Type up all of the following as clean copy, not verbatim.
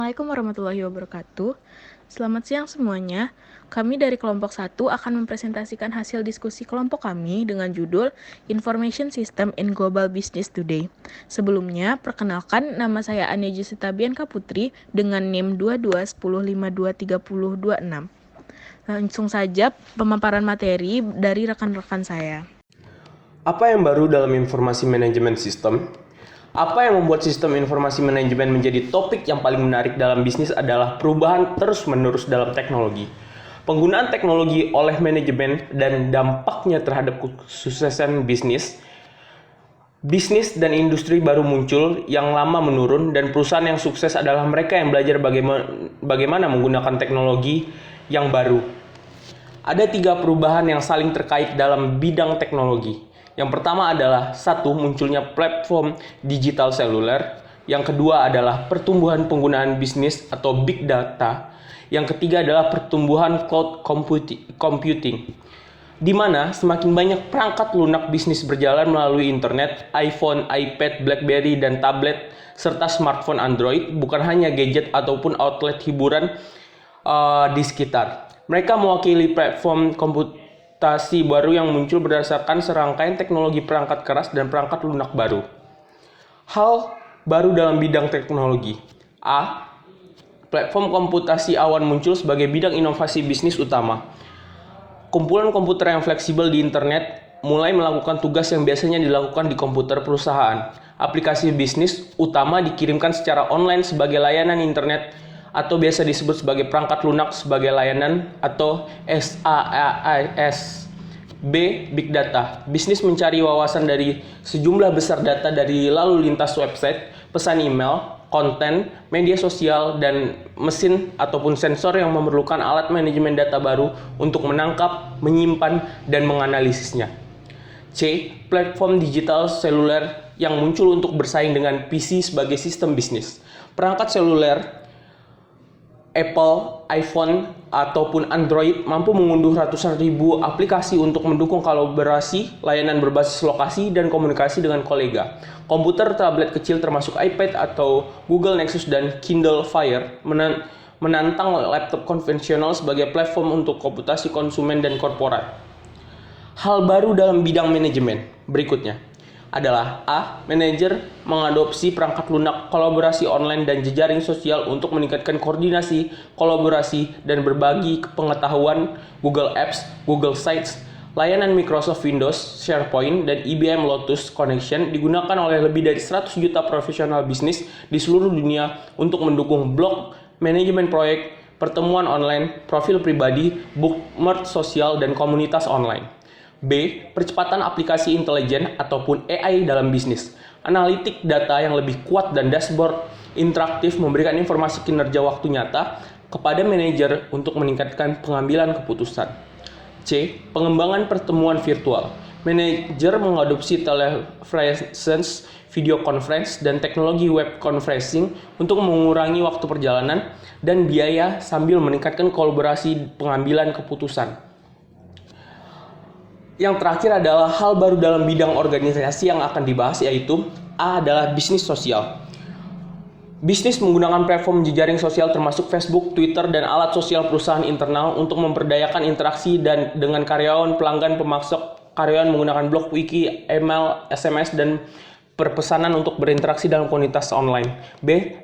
Assalamualaikum warahmatullahi wabarakatuh. Selamat siang semuanya. Kami dari kelompok 1 akan mempresentasikan hasil diskusi kelompok kami dengan judul Information System in Global Business Today. Sebelumnya, perkenalkan nama saya Ania Jusita Bianca Putri dengan NIM 2210523026. Langsung saja pemaparan materi dari rekan-rekan saya. Apa yang baru dalam informasi manajemen sistem? Apa yang membuat sistem informasi manajemen menjadi topik yang paling menarik dalam bisnis adalah perubahan terus-menerus dalam teknologi. Penggunaan teknologi oleh manajemen dan dampaknya terhadap kesuksesan bisnis. Bisnis dan industri baru muncul, yang lama menurun, dan perusahaan yang sukses adalah mereka yang belajar bagaimana menggunakan teknologi yang baru. Ada 3 perubahan yang saling terkait dalam bidang teknologi. Yang pertama adalah munculnya platform digital seluler. Yang kedua adalah pertumbuhan penggunaan bisnis atau big data. Yang ketiga adalah pertumbuhan cloud computing, di mana semakin banyak perangkat lunak bisnis berjalan melalui internet, iPhone, iPad, BlackBerry, dan tablet, serta smartphone Android, bukan hanya gadget ataupun outlet hiburan di sekitar. Mereka mewakili platform komputasi baru yang muncul berdasarkan serangkaian teknologi perangkat keras dan perangkat lunak baru. Hal baru dalam bidang teknologi. Platform komputasi awan muncul sebagai bidang inovasi bisnis utama. Kumpulan komputer yang fleksibel di internet mulai melakukan tugas yang biasanya dilakukan di komputer perusahaan. Aplikasi bisnis utama dikirimkan secara online sebagai layanan internet atau biasa disebut sebagai perangkat lunak sebagai layanan atau SaaS. Big data. Bisnis mencari wawasan dari sejumlah besar data dari lalu lintas website, pesan email, konten, media sosial, dan mesin ataupun sensor yang memerlukan alat manajemen data baru untuk menangkap, menyimpan, dan menganalisisnya. Platform digital seluler yang muncul untuk bersaing dengan PC sebagai sistem bisnis. Perangkat seluler Apple, iPhone, ataupun Android mampu mengunduh ratusan ribu aplikasi untuk mendukung kolaborasi, layanan berbasis lokasi, dan komunikasi dengan kolega. Komputer tablet kecil termasuk iPad atau Google Nexus dan Kindle Fire menantang laptop konvensional sebagai platform untuk komputasi konsumen dan korporat. Hal baru dalam bidang manajemen berikutnya adalah manajer mengadopsi perangkat lunak, kolaborasi online, dan jejaring sosial untuk meningkatkan koordinasi, kolaborasi, dan berbagi pengetahuan. Google Apps, Google Sites, layanan Microsoft Windows, SharePoint, dan IBM Lotus Connection digunakan oleh lebih dari 100 juta profesional bisnis di seluruh dunia untuk mendukung blog, manajemen proyek, pertemuan online, profil pribadi, bookmark sosial, dan komunitas online. Percepatan aplikasi intelijen ataupun AI dalam bisnis. Analitik data yang lebih kuat dan dashboard interaktif memberikan informasi kinerja waktu nyata kepada manajer untuk meningkatkan pengambilan keputusan. Pengembangan pertemuan virtual. Manajer mengadopsi telepresence, video conference, dan teknologi web conferencing untuk mengurangi waktu perjalanan dan biaya sambil meningkatkan kolaborasi pengambilan keputusan. Yang terakhir adalah hal baru dalam bidang organisasi yang akan dibahas, yaitu adalah bisnis sosial. Bisnis menggunakan platform jejaring sosial termasuk Facebook, Twitter, dan alat sosial perusahaan internal untuk memperdayakan interaksi dan dengan karyawan, pelanggan, pemasok. Karyawan menggunakan blog, wiki, email, SMS, dan perpesanan untuk berinteraksi dalam komunitas online.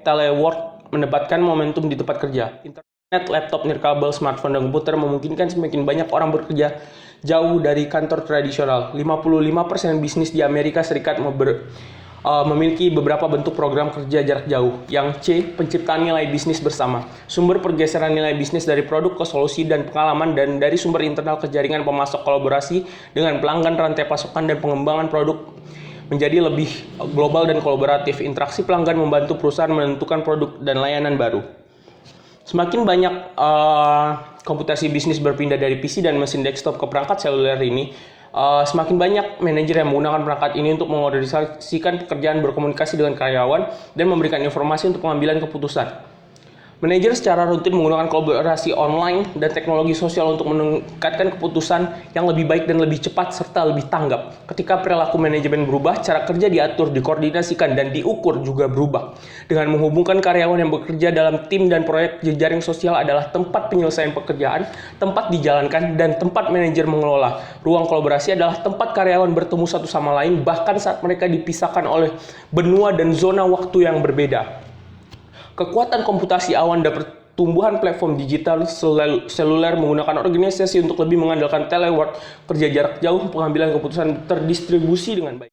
Telework menempatkan momentum di tempat kerja. Internet, laptop, nirkabel, smartphone, dan komputer memungkinkan semakin banyak orang bekerja jauh dari kantor tradisional. 55% bisnis di Amerika Serikat memiliki beberapa bentuk program kerja jarak jauh. Yang penciptaan nilai bisnis bersama. Sumber pergeseran nilai bisnis dari produk ke solusi dan pengalaman, dan dari sumber internal ke jaringan pemasok, kolaborasi dengan pelanggan, rantai pasokan, dan pengembangan produk menjadi lebih global dan kolaboratif. Interaksi pelanggan membantu perusahaan menentukan produk dan layanan baru. Semakin banyak komputasi bisnis berpindah dari PC dan mesin desktop ke perangkat seluler ini, semakin banyak manajer yang menggunakan perangkat ini untuk mengorganisasikan pekerjaan, berkomunikasi dengan karyawan, dan memberikan informasi untuk pengambilan keputusan. Manajer secara rutin menggunakan kolaborasi online dan teknologi sosial untuk meningkatkan keputusan yang lebih baik dan lebih cepat serta lebih tanggap. Ketika perilaku manajemen berubah, cara kerja diatur, dikoordinasikan, dan diukur juga berubah. Dengan menghubungkan karyawan yang bekerja dalam tim dan proyek, jejaring sosial adalah tempat penyelesaian pekerjaan, tempat dijalankan, dan tempat manajer mengelola. Ruang kolaborasi adalah tempat karyawan bertemu satu sama lain, bahkan saat mereka dipisahkan oleh benua dan zona waktu yang berbeda. Kekuatan komputasi awan dan pertumbuhan platform digital seluler menggunakan organisasi untuk lebih mengandalkan telework, kerja jarak jauh, pengambilan keputusan terdistribusi dengan baik.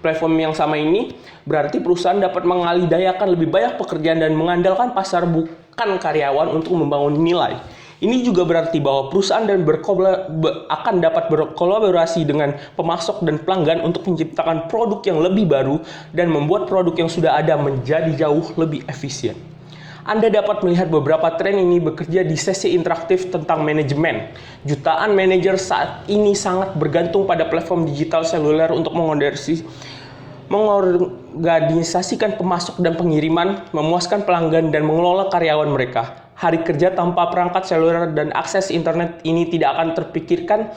Platform yang sama ini berarti perusahaan dapat mengalihdayakan lebih banyak pekerjaan dan mengandalkan pasar bukan karyawan untuk membangun nilai. Ini juga berarti bahwa perusahaan akan dapat berkolaborasi dengan pemasok dan pelanggan untuk menciptakan produk yang lebih baru dan membuat produk yang sudah ada menjadi jauh lebih efisien. Anda dapat melihat beberapa tren ini bekerja di sesi interaktif tentang manajemen. Jutaan manajer saat ini sangat bergantung pada platform digital seluler untuk mengorganisasikan pemasok dan pengiriman, memuaskan pelanggan, dan mengelola karyawan mereka. Hari kerja tanpa perangkat seluler dan akses internet ini tidak akan terpikirkan.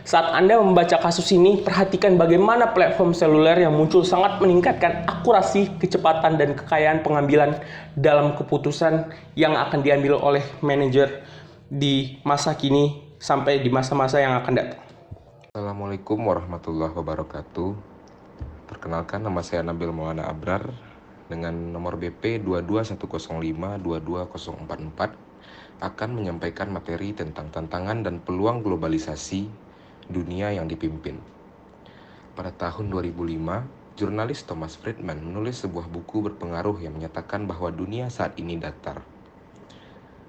Saat Anda membaca kasus ini, perhatikan bagaimana platform seluler yang muncul sangat meningkatkan akurasi, kecepatan, dan kekayaan pengambilan dalam keputusan yang akan diambil oleh manajer di masa kini sampai di masa-masa yang akan datang. Assalamualaikum warahmatullahi wabarakatuh. Perkenalkan, nama saya Nabil Maulana Abrar dengan nomor BP 22105-22044 akan menyampaikan materi tentang tantangan dan peluang globalisasi dunia yang dipimpin. Pada tahun 2005, jurnalis Thomas Friedman menulis sebuah buku berpengaruh yang menyatakan bahwa dunia saat ini datar.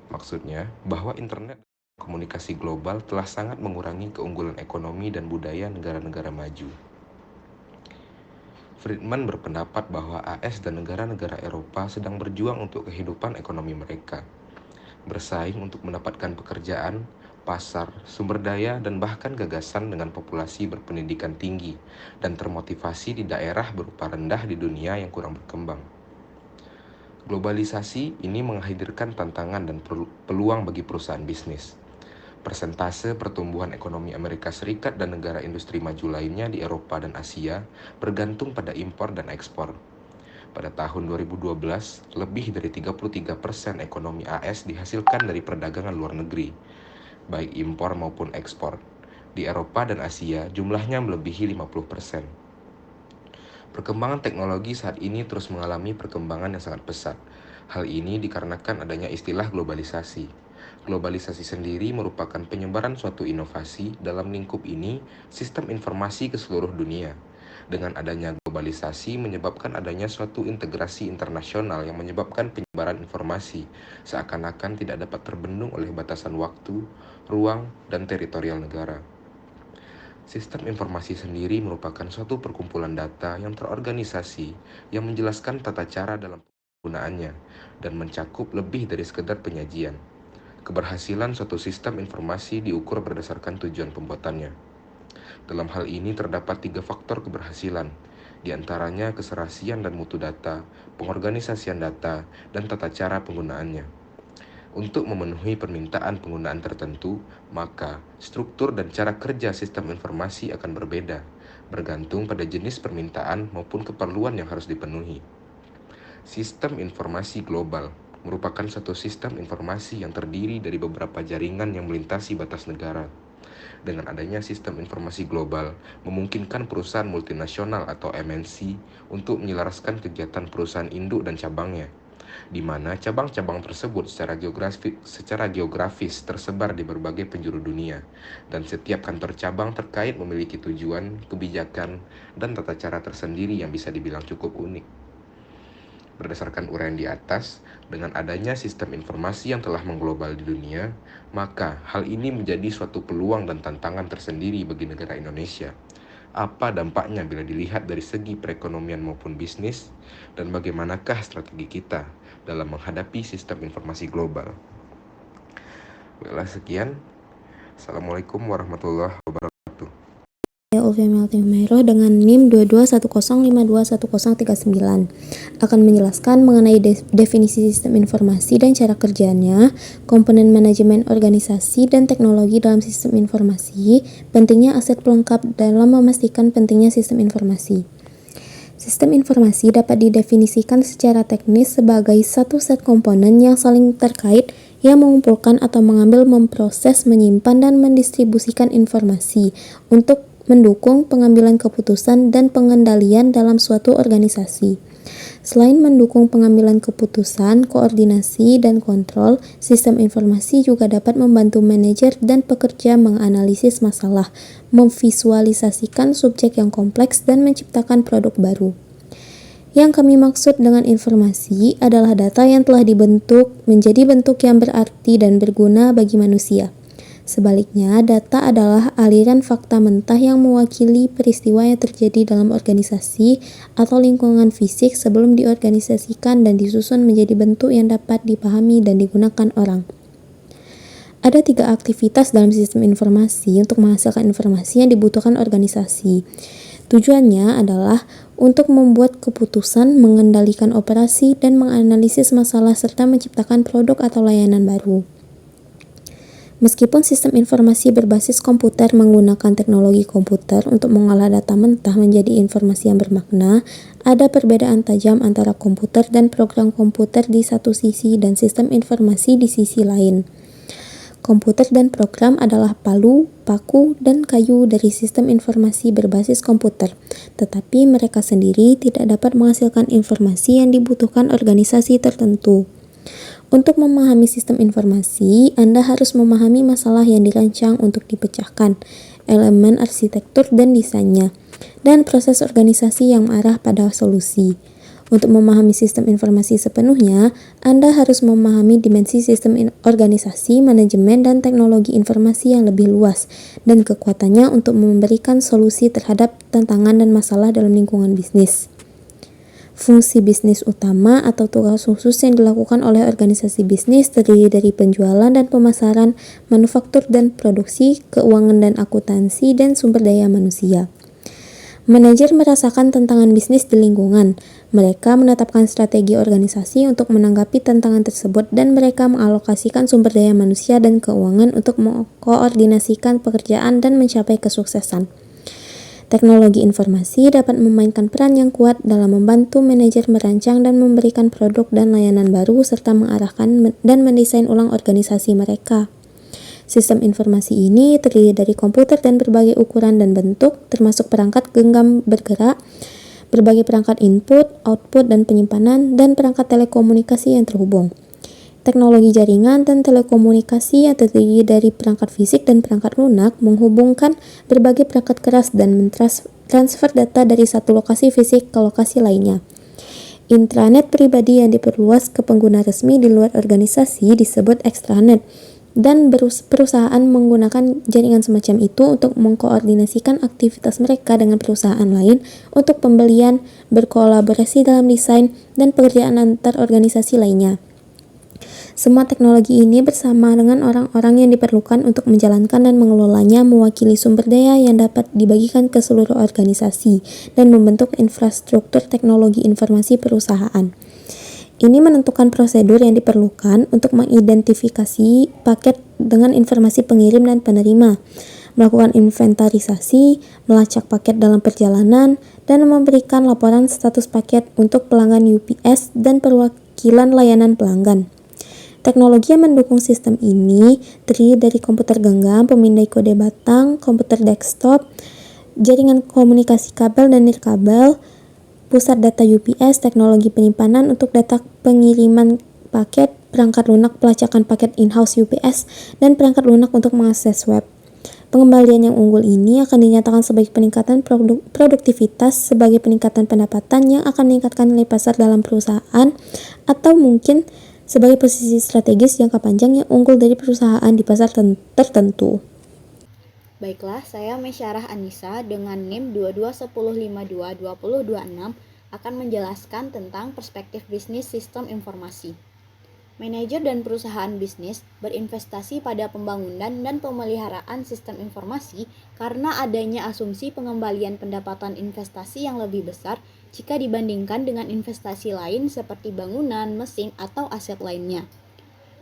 Maksudnya, bahwa internet dan komunikasi global telah sangat mengurangi keunggulan ekonomi dan budaya negara-negara maju. Friedman berpendapat bahwa AS dan negara-negara Eropa sedang berjuang untuk kehidupan ekonomi mereka, bersaing untuk mendapatkan pekerjaan, pasar, sumber daya, dan bahkan gagasan dengan populasi berpendidikan tinggi dan termotivasi di daerah berupa rendah di dunia yang kurang berkembang. Globalisasi ini menghadirkan tantangan dan peluang bagi perusahaan bisnis. Persentase pertumbuhan ekonomi Amerika Serikat dan negara industri maju lainnya di Eropa dan Asia bergantung pada impor dan ekspor. Pada tahun 2012, lebih dari 33% ekonomi AS dihasilkan dari perdagangan luar negeri, baik impor maupun ekspor. Di Eropa dan Asia, jumlahnya melebihi 50%. Perkembangan teknologi saat ini terus mengalami perkembangan yang sangat pesat. Hal ini dikarenakan adanya istilah globalisasi. Globalisasi sendiri merupakan penyebaran suatu inovasi. Dalam lingkup ini, sistem informasi ke seluruh dunia. Dengan adanya globalisasi menyebabkan adanya suatu integrasi internasional yang menyebabkan penyebaran informasi seakan-akan tidak dapat terbendung oleh batasan waktu, ruang, dan teritorial negara. Sistem informasi sendiri merupakan suatu perkumpulan data yang terorganisasi yang menjelaskan tata cara dalam penggunaannya dan mencakup lebih dari sekedar penyajian. Keberhasilan suatu sistem informasi diukur berdasarkan tujuan pembuatannya. Dalam hal ini terdapat 3 faktor keberhasilan, di antaranya keserasian dan mutu data, pengorganisasian data, dan tata cara penggunaannya. Untuk memenuhi permintaan penggunaan tertentu, maka struktur dan cara kerja sistem informasi akan berbeda, bergantung pada jenis permintaan maupun keperluan yang harus dipenuhi. Sistem informasi global merupakan satu sistem informasi yang terdiri dari beberapa jaringan yang melintasi batas negara. Dengan adanya sistem informasi global, memungkinkan perusahaan multinasional atau MNC untuk menyelaraskan kegiatan perusahaan induk dan cabangnya, di mana cabang-cabang tersebut secara geografis tersebar di berbagai penjuru dunia, dan setiap kantor cabang terkait memiliki tujuan, kebijakan, dan tata cara tersendiri yang bisa dibilang cukup unik. Berdasarkan uraian di atas, dengan adanya sistem informasi yang telah mengglobal di dunia, maka hal ini menjadi suatu peluang dan tantangan tersendiri bagi negara Indonesia. Apa dampaknya bila dilihat dari segi perekonomian maupun bisnis, dan bagaimanakah strategi kita dalam menghadapi sistem informasi global? Baiklah, sekian. Assalamualaikum warahmatullahi wabarakatuh. Ulfiya Melati Humairah dengan NIM 2210521039. akan menjelaskan mengenai definisi sistem informasi dan cara kerjanya, komponen manajemen organisasi dan teknologi dalam sistem informasi, pentingnya aset pelengkap dalam memastikan pentingnya sistem informasi. Sistem informasi dapat didefinisikan secara teknis sebagai satu set komponen yang saling terkait yang mengumpulkan atau mengambil, memproses, menyimpan, dan mendistribusikan informasi untuk mendukung pengambilan keputusan dan pengendalian dalam suatu organisasi. Selain mendukung pengambilan keputusan, koordinasi, dan kontrol, sistem informasi juga dapat membantu manajer dan pekerja menganalisis masalah, memvisualisasikan subjek yang kompleks, dan menciptakan produk baru. Yang kami maksud dengan informasi adalah data yang telah dibentuk menjadi bentuk yang berarti dan berguna bagi manusia. Sebaliknya, data adalah aliran fakta mentah yang mewakili peristiwa yang terjadi dalam organisasi atau lingkungan fisik sebelum diorganisasikan dan disusun menjadi bentuk yang dapat dipahami dan digunakan orang. Ada 3 aktivitas dalam sistem informasi untuk menghasilkan informasi yang dibutuhkan organisasi. Tujuannya adalah untuk membuat keputusan, mengendalikan operasi, dan menganalisis masalah serta menciptakan produk atau layanan baru. Meskipun sistem informasi berbasis komputer menggunakan teknologi komputer untuk mengolah data mentah menjadi informasi yang bermakna, ada perbedaan tajam antara komputer dan program komputer di satu sisi dan sistem informasi di sisi lain. Komputer dan program adalah palu, paku, dan kayu dari sistem informasi berbasis komputer, tetapi mereka sendiri tidak dapat menghasilkan informasi yang dibutuhkan organisasi tertentu. Untuk memahami sistem informasi, Anda harus memahami masalah yang dirancang untuk dipecahkan, elemen arsitektur dan desainnya, dan proses organisasi yang mengarah pada solusi. Untuk memahami sistem informasi sepenuhnya, Anda harus memahami dimensi sistem organisasi, manajemen, dan teknologi informasi yang lebih luas, dan kekuatannya untuk memberikan solusi terhadap tantangan dan masalah dalam lingkungan bisnis. Fungsi bisnis utama atau tugas khusus yang dilakukan oleh organisasi bisnis terdiri dari penjualan dan pemasaran, manufaktur dan produksi, keuangan dan akuntansi, dan sumber daya manusia. Manajer merasakan tantangan bisnis di lingkungan. Mereka menetapkan strategi organisasi untuk menanggapi tantangan tersebut dan mereka mengalokasikan sumber daya manusia dan keuangan untuk mengkoordinasikan pekerjaan dan mencapai kesuksesan. Teknologi informasi dapat memainkan peran yang kuat dalam membantu manajer merancang dan memberikan produk dan layanan baru serta mengarahkan dan mendesain ulang organisasi mereka. Sistem informasi ini terdiri dari komputer dan berbagai ukuran dan bentuk, termasuk perangkat genggam bergerak, berbagai perangkat input, output, dan penyimpanan, dan perangkat telekomunikasi yang terhubung. Teknologi jaringan dan telekomunikasi yang terdiri dari perangkat fisik dan perangkat lunak menghubungkan berbagai perangkat keras dan mentransfer data dari satu lokasi fisik ke lokasi lainnya. Intranet pribadi yang diperluas ke pengguna resmi di luar organisasi disebut extranet, dan perusahaan menggunakan jaringan semacam itu untuk mengkoordinasikan aktivitas mereka dengan perusahaan lain untuk pembelian, berkolaborasi dalam desain, dan pekerjaan antar organisasi lainnya. Semua teknologi ini bersama dengan orang-orang yang diperlukan untuk menjalankan dan mengelolanya mewakili sumber daya yang dapat dibagikan ke seluruh organisasi dan membentuk infrastruktur teknologi informasi perusahaan. Ini menentukan prosedur yang diperlukan untuk mengidentifikasi paket dengan informasi pengirim dan penerima, melakukan inventarisasi, melacak paket dalam perjalanan, dan memberikan laporan status paket untuk pelanggan UPS dan perwakilan layanan pelanggan. Teknologi yang mendukung sistem ini terdiri dari komputer genggam, pemindai kode batang, komputer desktop, jaringan komunikasi kabel dan nirkabel, pusat data UPS, teknologi penyimpanan untuk data pengiriman paket, perangkat lunak pelacakan paket in-house UPS, dan perangkat lunak untuk mengakses web. Pengembalian yang unggul ini akan dinyatakan sebagai peningkatan produktivitas, sebagai peningkatan pendapatan yang akan meningkatkan nilai pasar dalam perusahaan, atau mungkin sebagai posisi strategis jangka panjang yang unggul dari perusahaan di pasar tertentu. Baiklah, saya Mesyarah Anissa dengan NIM 2210522026 akan menjelaskan tentang perspektif bisnis sistem informasi. Manajer dan perusahaan bisnis berinvestasi pada pembangunan dan pemeliharaan sistem informasi karena adanya asumsi pengembalian pendapatan investasi yang lebih besar jika dibandingkan dengan investasi lain seperti bangunan, mesin, atau aset lainnya.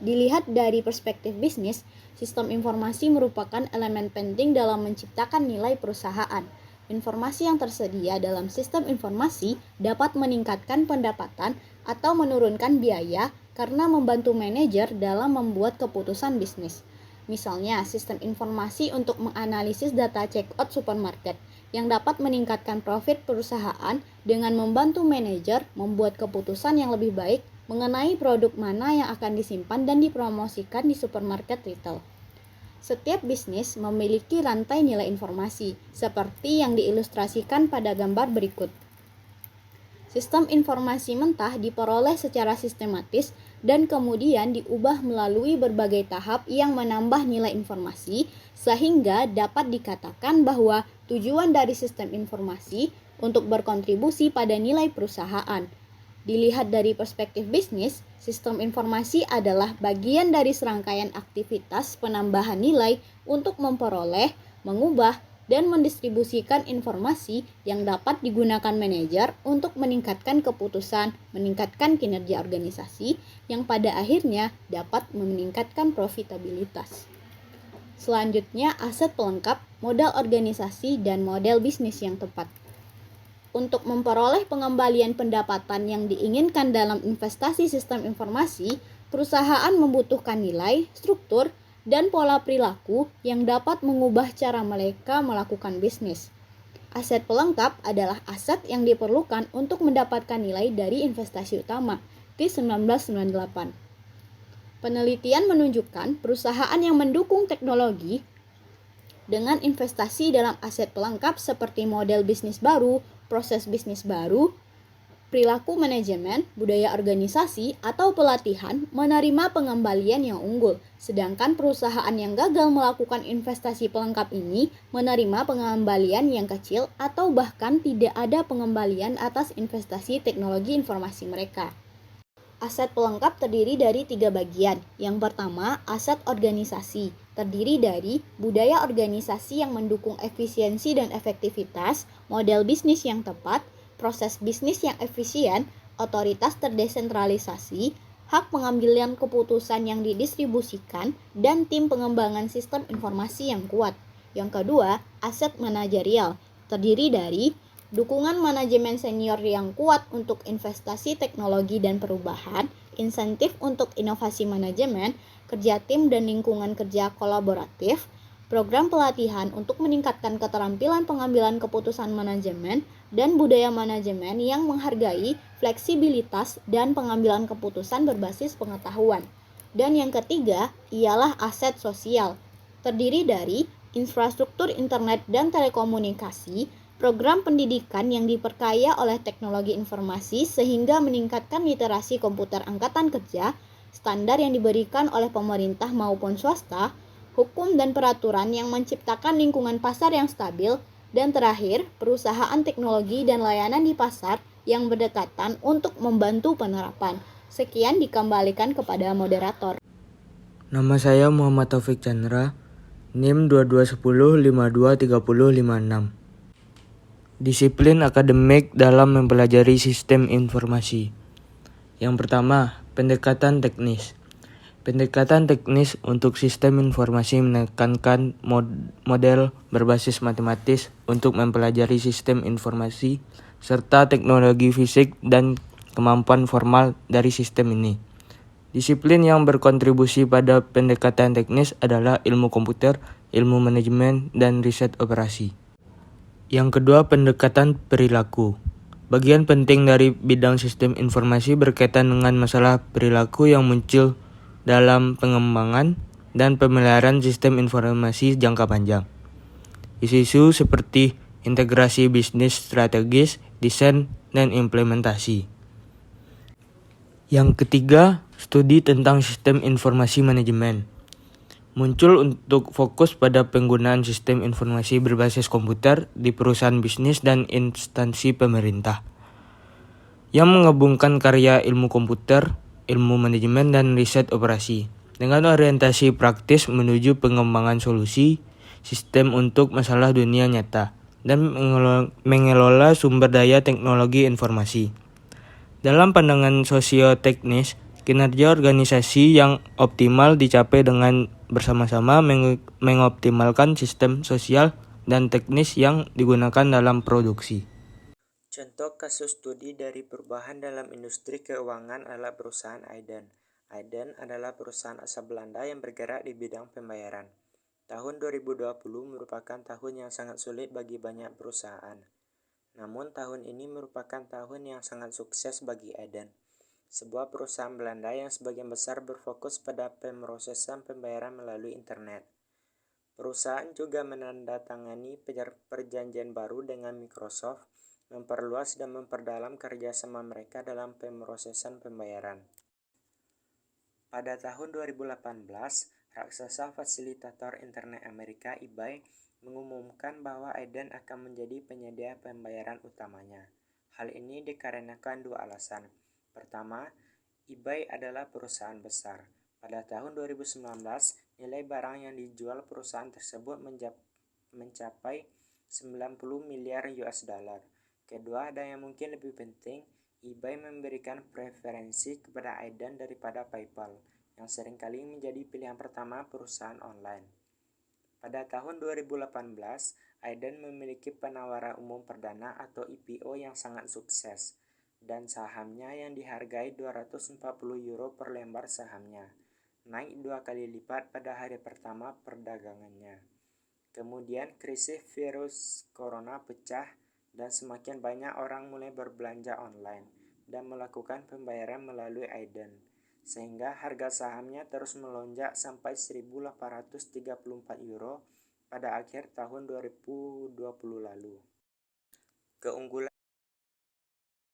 Dilihat dari perspektif bisnis, sistem informasi merupakan elemen penting dalam menciptakan nilai perusahaan. Informasi yang tersedia dalam sistem informasi dapat meningkatkan pendapatan atau menurunkan biaya karena membantu manajer dalam membuat keputusan bisnis. Misalnya, sistem informasi untuk menganalisis data checkout supermarket yang dapat meningkatkan profit perusahaan dengan membantu manajer membuat keputusan yang lebih baik mengenai produk mana yang akan disimpan dan dipromosikan di supermarket retail. Setiap bisnis memiliki rantai nilai informasi, seperti yang diilustrasikan pada gambar berikut. Sistem informasi mentah diperoleh secara sistematis dan kemudian diubah melalui berbagai tahap yang menambah nilai informasi, sehingga dapat dikatakan bahwa tujuan dari sistem informasi untuk berkontribusi pada nilai perusahaan. Dilihat dari perspektif bisnis, sistem informasi adalah bagian dari serangkaian aktivitas penambahan nilai untuk memperoleh, mengubah, dan mendistribusikan informasi yang dapat digunakan manajer untuk meningkatkan keputusan, meningkatkan kinerja organisasi, yang pada akhirnya dapat meningkatkan profitabilitas. Selanjutnya, aset pelengkap, modal organisasi, dan model bisnis yang tepat. Untuk memperoleh pengembalian pendapatan yang diinginkan dalam investasi sistem informasi, perusahaan membutuhkan nilai, struktur, dan pola perilaku yang dapat mengubah cara mereka melakukan bisnis. Aset pelengkap adalah aset yang diperlukan untuk mendapatkan nilai dari investasi utama, TIS 1998. Penelitian menunjukkan perusahaan yang mendukung teknologi dengan investasi dalam aset pelengkap seperti model bisnis baru, proses bisnis baru, perilaku manajemen, budaya organisasi, atau pelatihan menerima pengembalian yang unggul. Sedangkan perusahaan yang gagal melakukan investasi pelengkap ini menerima pengembalian yang kecil atau bahkan tidak ada pengembalian atas investasi teknologi informasi mereka. Aset pelengkap terdiri dari 3 bagian. Yang pertama, aset organisasi. Terdiri dari budaya organisasi yang mendukung efisiensi dan efektivitas, model bisnis yang tepat, proses bisnis yang efisien, otoritas terdesentralisasi, hak pengambilan keputusan yang didistribusikan, dan tim pengembangan sistem informasi yang kuat. Yang kedua, aset manajerial. Terdiri dari dukungan manajemen senior yang kuat untuk investasi teknologi dan perubahan, insentif untuk inovasi manajemen, kerja tim dan lingkungan kerja kolaboratif, program pelatihan untuk meningkatkan keterampilan pengambilan keputusan manajemen, dan budaya manajemen yang menghargai fleksibilitas dan pengambilan keputusan berbasis pengetahuan. Dan yang ketiga ialah aset sosial, terdiri dari infrastruktur internet dan telekomunikasi, program pendidikan yang diperkaya oleh teknologi informasi sehingga meningkatkan literasi komputer angkatan kerja, standar yang diberikan oleh pemerintah maupun swasta, hukum dan peraturan yang menciptakan lingkungan pasar yang stabil, dan terakhir, perusahaan teknologi dan layanan di pasar yang berdekatan untuk membantu penerapan. Sekian dikembalikan kepada moderator. Nama saya Muhammad Taufik Chandra, NIM 2210523056. Disiplin akademik dalam mempelajari sistem informasi. Yang pertama, pendekatan teknis. Pendekatan teknis untuk sistem informasi menekankan model berbasis matematis untuk mempelajari sistem informasi serta teknologi fisik dan kemampuan formal dari sistem ini. Disiplin yang berkontribusi pada pendekatan teknis adalah ilmu komputer, ilmu manajemen, dan riset operasi. Yang kedua, pendekatan perilaku. Bagian penting dari bidang sistem informasi berkaitan dengan masalah perilaku yang muncul dalam pengembangan dan pemeliharaan sistem informasi jangka panjang. Isu-isu seperti integrasi bisnis strategis, desain, dan implementasi. Yang ketiga, studi tentang sistem informasi manajemen. Muncul untuk fokus pada penggunaan sistem informasi berbasis komputer di perusahaan bisnis dan instansi pemerintah, yang menggabungkan karya ilmu komputer, ilmu manajemen, dan riset operasi, dengan orientasi praktis menuju pengembangan solusi sistem untuk masalah dunia nyata, dan mengelola sumber daya teknologi informasi. Dalam pandangan sosioteknis, kinerja organisasi yang optimal dicapai dengan bersama-sama mengoptimalkan sistem sosial dan teknis yang digunakan dalam produksi. Contoh kasus studi dari perubahan dalam industri keuangan adalah perusahaan Aiden. Aiden adalah perusahaan asal Belanda yang bergerak di bidang pembayaran. Tahun 2020 merupakan tahun yang sangat sulit bagi banyak perusahaan. Namun tahun ini merupakan tahun yang sangat sukses bagi Aiden, sebuah perusahaan Belanda yang sebagian besar berfokus pada pemrosesan pembayaran melalui internet. Perusahaan juga menandatangani perjanjian baru dengan Microsoft, memperluas dan memperdalam kerjasama mereka dalam pemrosesan pembayaran. Pada tahun 2018, raksasa fasilitator internet Amerika eBay mengumumkan bahwa Aiden akan menjadi penyedia pembayaran utamanya. Hal ini dikarenakan dua alasan. Pertama, eBay adalah perusahaan besar. Pada tahun 2019, nilai barang yang dijual perusahaan tersebut mencapai 90 miliar US dollar. Kedua, dan yang mungkin lebih penting, eBay memberikan preferensi kepada Aiden daripada PayPal, yang seringkali menjadi pilihan pertama perusahaan online. Pada tahun 2018, Aiden memiliki penawaran umum perdana atau IPO yang sangat sukses, dan sahamnya yang dihargai 240 euro per lembar sahamnya, naik 2 kali lipat pada hari pertama perdagangannya. Kemudian krisis virus corona pecah dan semakin banyak orang mulai berbelanja online dan melakukan pembayaran melalui Aiden, sehingga harga sahamnya terus melonjak sampai 1.834 euro pada akhir tahun 2020 lalu. Keunggulan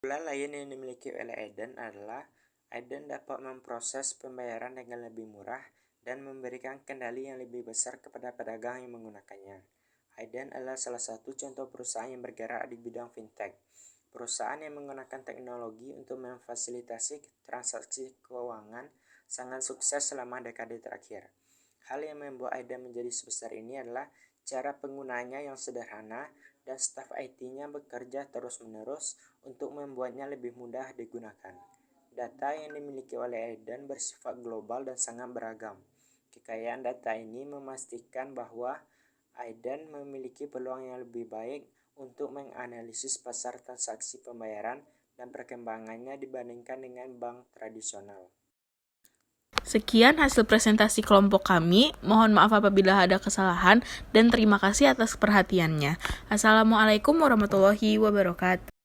lain yang dimiliki oleh Aiden adalah Aiden dapat memproses pembayaran dengan lebih murah dan memberikan kendali yang lebih besar kepada pedagang yang menggunakannya. Aiden adalah salah satu contoh perusahaan yang bergerak di bidang fintech, perusahaan yang menggunakan teknologi untuk memfasilitasi transaksi keuangan sangat sukses selama dekade terakhir. Hal yang membuat Aiden menjadi sebesar ini adalah cara penggunanya yang sederhana dan staf IT-nya bekerja terus-menerus untuk membuatnya lebih mudah digunakan. Data yang dimiliki oleh Aiden bersifat global dan sangat beragam. Kekayaan data ini memastikan bahwa Aiden memiliki peluang yang lebih baik untuk menganalisis pasar transaksi pembayaran dan perkembangannya dibandingkan dengan bank tradisional. Sekian hasil presentasi kelompok kami. Mohon maaf apabila ada kesalahan dan terima kasih atas perhatiannya. Assalamualaikum warahmatullahi wabarakatuh.